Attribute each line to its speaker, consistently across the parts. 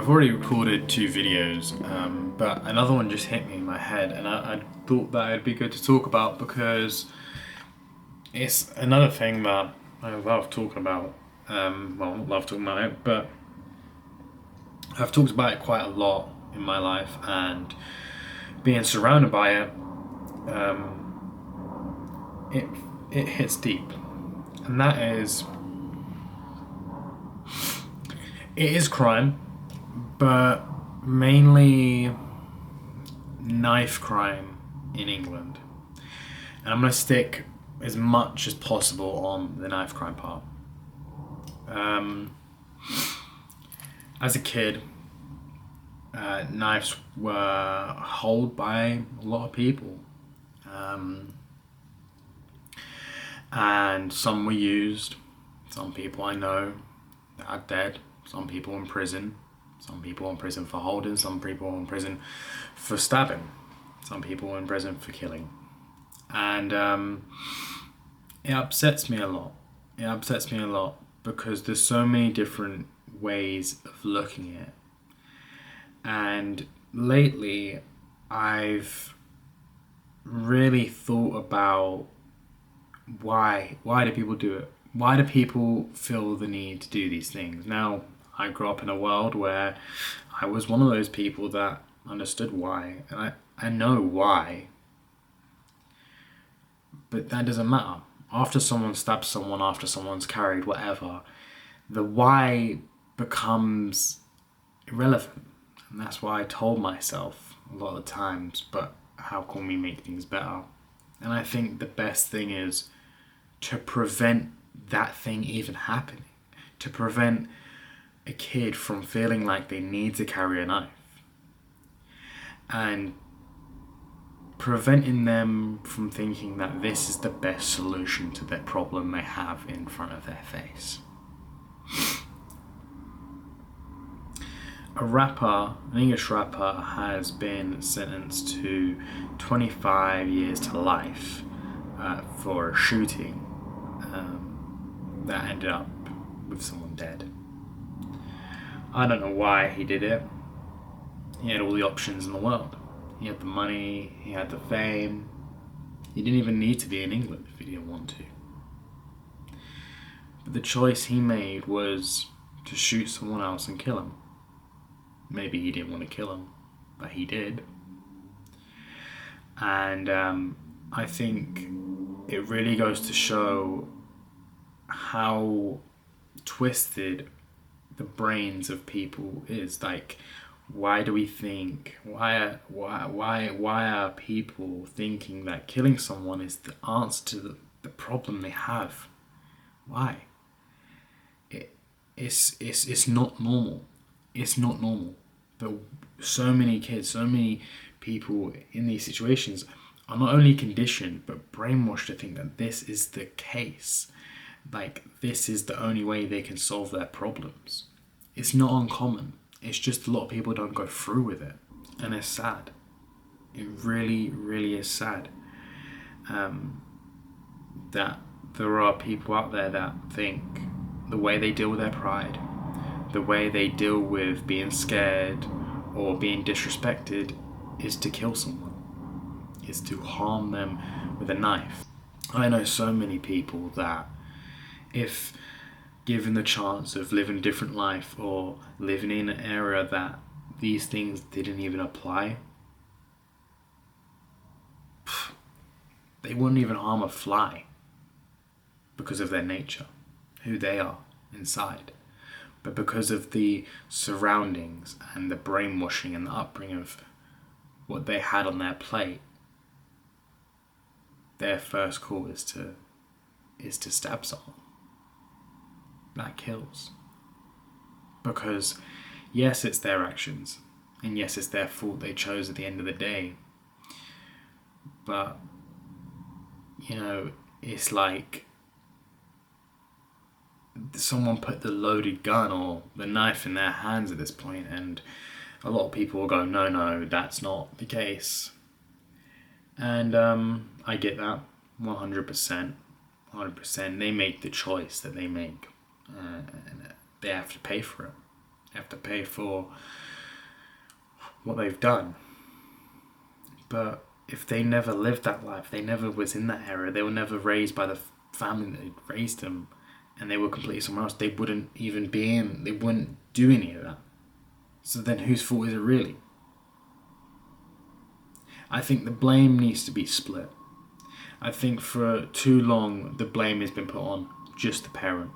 Speaker 1: I've already recorded 2 videos, but another one just hit me in my head, and I thought that it'd be good to talk about because it's another thing that I love talking about. Well, not love talking about it, but I've talked about it quite a lot in my life, and being surrounded by it, it it hits deep, and that is it is crime, but mainly knife crime in England. And I'm going to stick as much as possible on the knife crime part. Um, as a kid, knives were held by a lot of people. And some were used. Some people I know are dead. Some people in prison. Some people in prison for holding. Some people in prison for stabbing. Some people in prison for killing. And it upsets me a lot. It upsets me a lot because there's so many different ways of looking at it. And lately, I've really thought about why do people do it? Why do people feel the need to do these things? Now, I grew up in a world where I was one of those people that understood why, and I know why, but that doesn't matter. After someone stabs someone, after someone's carried, whatever, the why becomes irrelevant. And that's why I told myself a lot of times, but how can we make things better? And I think the best thing is to prevent that thing even happening, to prevent a kid from feeling like they need to carry a knife, and preventing them from thinking that this is the best solution to their problem they have in front of their face. An English rapper, has been sentenced to 25 years to life for a shooting that ended up with someone dead. I don't know why he did it. He had all the options in the world. He had the money, he had the fame. He didn't even need to be in England if he didn't want to. But the choice he made was to shoot someone else and kill him. Maybe he didn't want to kill him, but he did. And I think it really goes to show how twisted the brains of people is. Like, why do we think? Why are people thinking that killing someone is the answer to the problem they have? Why? It's not normal. It's not normal. But so many kids, so many people in these situations are not only conditioned but brainwashed to think that this is the case. Like, this is the only way they can solve their problems. It's not uncommon. It's just a lot of people don't go through with it. And it's sad. It really, really is sad. That there are people out there that think the way they deal with their pride, the way they deal with being scared or being disrespected, is to kill someone, is to harm them with a knife. I know so many people that, if given the chance of living a different life or living in an area that these things didn't even apply, they wouldn't even harm a fly because of their nature, who they are inside. But because of the surroundings and the brainwashing and the upbringing of what they had on their plate, their first call is to stab someone. That kills. Because yes, it's their actions, and yes, it's their fault they chose at the end of the day. But, it's like someone put the loaded gun or the knife in their hands at this point, and a lot of people will go, no, that's not the case. And I get that 100%. They make the choice that they make, and they have to pay for it. They have to pay for what they've done. But if they never lived that life, they never was in that era, they were never raised by the family that raised them, and they were completely somewhere else, they wouldn't even be in, they wouldn't do any of that. So then whose fault is it really? I think the blame needs to be split. I think for too long the blame has been put on just the parent,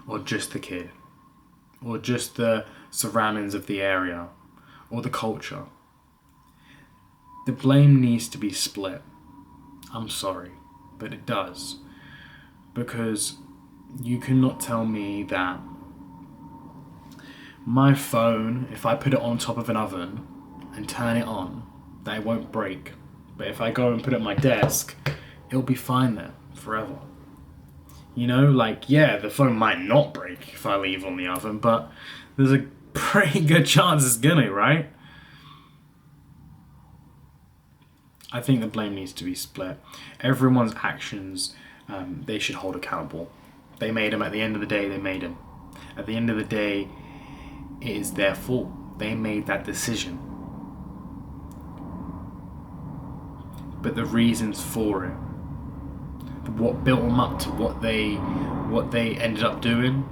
Speaker 1: or just the kid, or just the surroundings of the area, or the culture. The blame needs to be split. I'm sorry, but it does. Because you cannot tell me that my phone, if I put it on top of an oven and turn it on, that it won't break. But if I go and put it on my desk, it'll be fine there forever. You know, like, yeah, the phone might not break if I leave on the oven, but there's a pretty good chance it's gonna, right? I think the blame needs to be split. Everyone's actions, they should hold accountable. They made them. At the end of the day, they made them. At the end of the day, it is their fault. They made that decision. But the reasons for it, what built them up to what they ended up doing,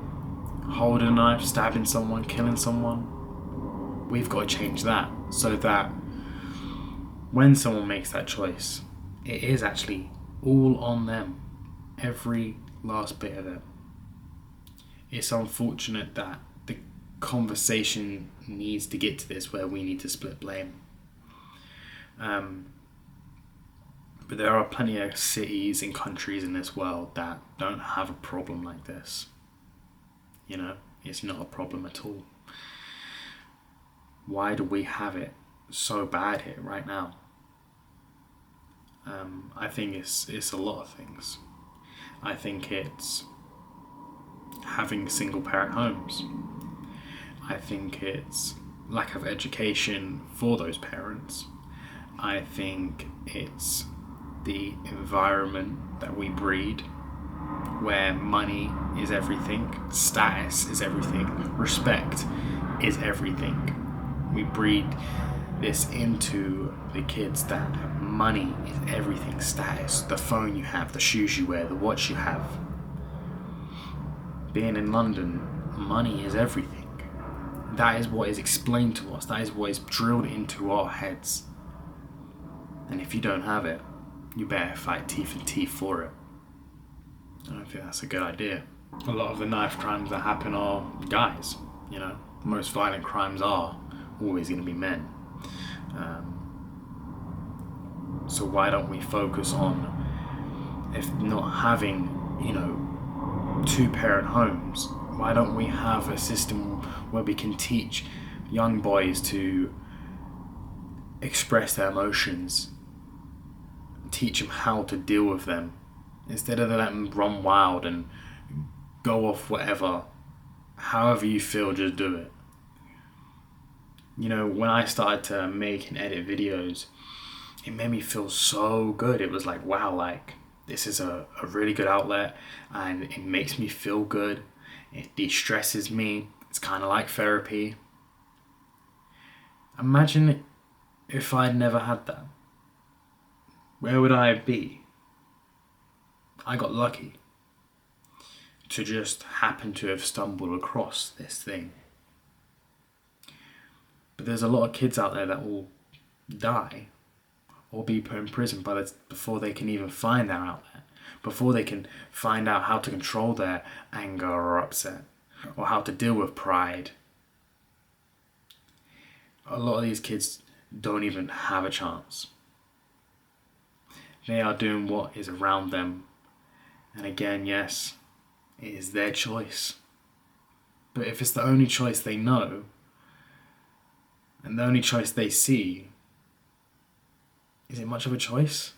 Speaker 1: holding a knife, stabbing someone, killing someone, we've got to change that so that when someone makes that choice, it is actually all on them. Every last bit of it. It's unfortunate that the conversation needs to get to this where we need to split blame. But there are plenty of cities and countries in this world that don't have a problem like this. You know, it's not a problem at all. Why do we have it so bad here right now? I think it's a lot of things. I think it's having single parent homes. I think it's lack of education for those parents. I think it's the environment that we breed, where money is everything, status is everything, respect is everything. We breed this into the kids that money is everything, status, the phone you have, the shoes you wear, the watch you have. Being in London, money is everything. That is what is explained to us, that is what is drilled into our heads. And if you don't have it, you better fight teeth and teeth for it. I don't think that's a good idea. A lot of the knife crimes that happen are guys, you know. Most violent crimes are always going to be men. So why don't we focus on, if not having, you know, two-parent homes, why don't we have a system where we can teach young boys to express their emotions, teach them how to deal with them, instead of letting them run wild and go off whatever, however you feel, just do it. You know, when I started to make and edit videos, it made me feel so good. It was like, wow, like, this is a really good outlet, and it makes me feel good. It de-stresses me. It's kind of like therapy. Imagine if I'd never had that. Where would I be? I got lucky to just happen to have stumbled across this thing. But there's a lot of kids out there that will die or be put in prison before they can even find their outlet, before they can find out how to control their anger or upset, or how to deal with pride. A lot of these kids don't even have a chance. They are doing what is around them. And again, yes, it is their choice. But if it's the only choice they know, and the only choice they see, is it much of a choice?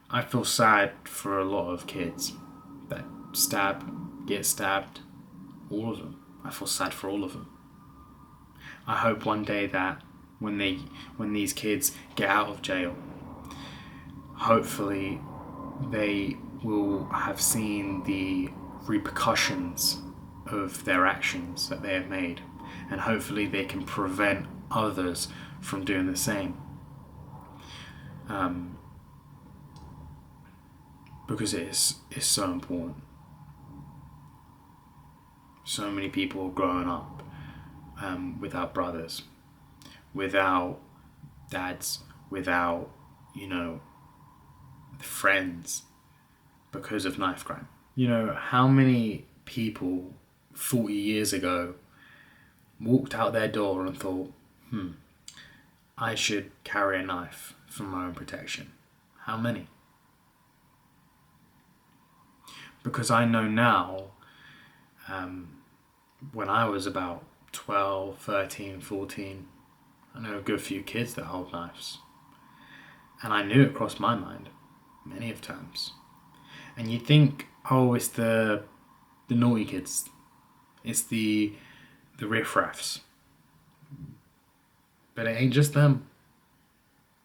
Speaker 1: I feel sad for a lot of kids that get stabbed, all of them. I feel sad for all of them. I hope one day that when these kids get out of jail, hopefully they will have seen the repercussions of their actions that they have made, and hopefully they can prevent others from doing the same. Because it's so important. So many people growing up without brothers, without dads, without, friends, because of knife crime. How many people 40 years ago walked out their door and thought, I should carry a knife for my own protection? How many? Because I know now, when I was about 12, 13, 14, I know a good few kids that hold knives. And I knew it crossed my mind many of times. And you'd think, oh, it's the naughty kids. It's the riffraffs. But it ain't just them.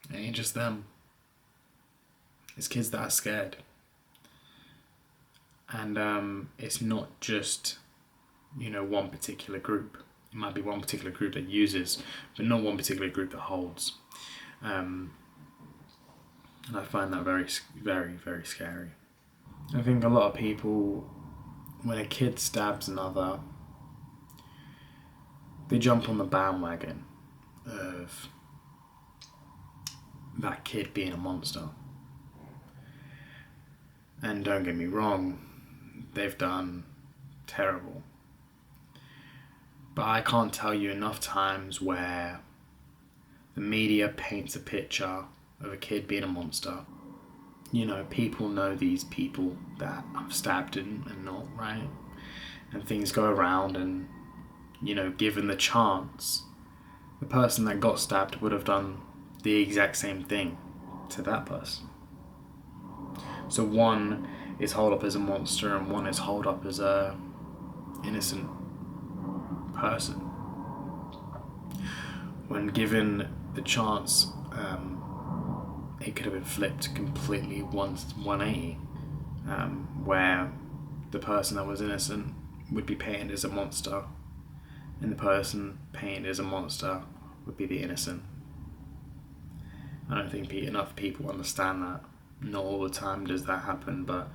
Speaker 1: It ain't just them. It's kids that are scared. And it's not just, one particular group. It might be one particular group that uses, but not one particular group that holds. And I find that very, very, very scary. I think a lot of people, when a kid stabs another, they jump on the bandwagon of that kid being a monster. And don't get me wrong, they've done terrible. But I can't tell you enough times where the media paints a picture of a kid being a monster. People know these people that I've stabbed and not, right? And things go around and, given the chance, the person that got stabbed would have done the exact same thing to that person. So one is held up as a monster and one is held up as a innocent person. When given the chance, it could have been flipped completely 180, where the person that was innocent would be painted as a monster and the person painted as a monster would be the innocent. I don't think enough people understand that. Not all the time does that happen, but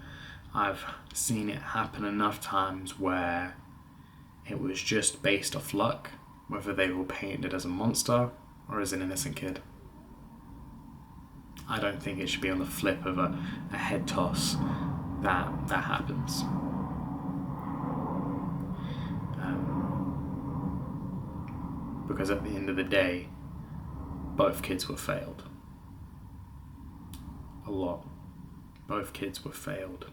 Speaker 1: I've seen it happen enough times where it was just based off luck, whether they were painted as a monster or as an innocent kid. I don't think it should be on the flip of a head toss that happens. Because at the end of the day, both kids were failed. A lot. Both kids were failed.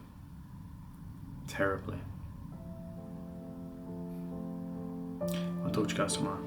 Speaker 1: Terribly. I'll talk to you guys tomorrow.